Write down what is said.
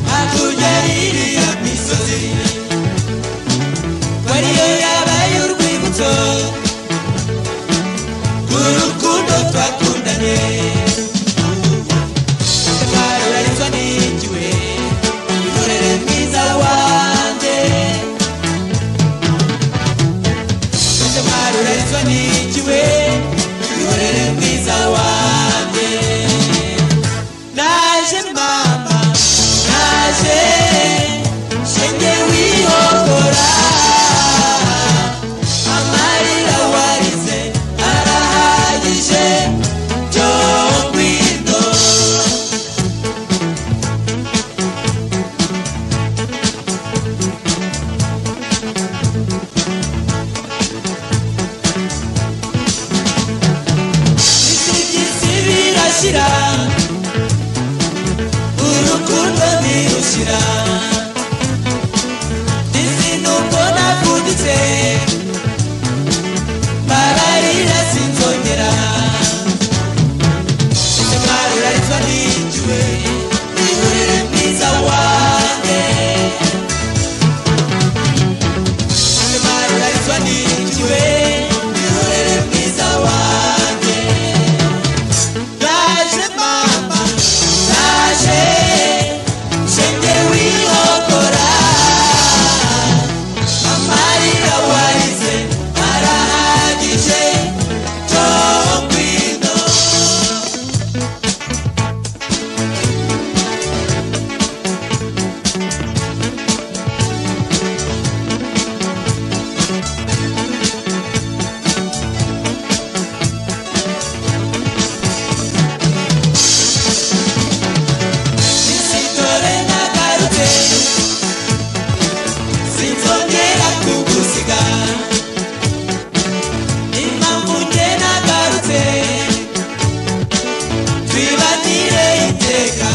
hakurya iriya misozi wariyo yabaye urwibutso rw'urukundo twakundanye twarurarizwa n'igiwe ihorere mwiza wanjye twarurarizwa n'igiwe ihorere mwiza wanjye naje mama naje shenge wihogora amarira warize arahagije byo ngwino isi birashira urukundo ntirushira isi nubwo nakunditse mbabarira sinzongera ese mwarurarizwa n'igiwe ihorere mwiza wanjye ese mwarurarizwa n'igiwe ihorere mwiza wanjye naje mama naje shenge wihogora amarira warize arahagije byo ngwino isitore nagarutse sinzongera kugusiga impamvu nge nagarutse twibanire iteka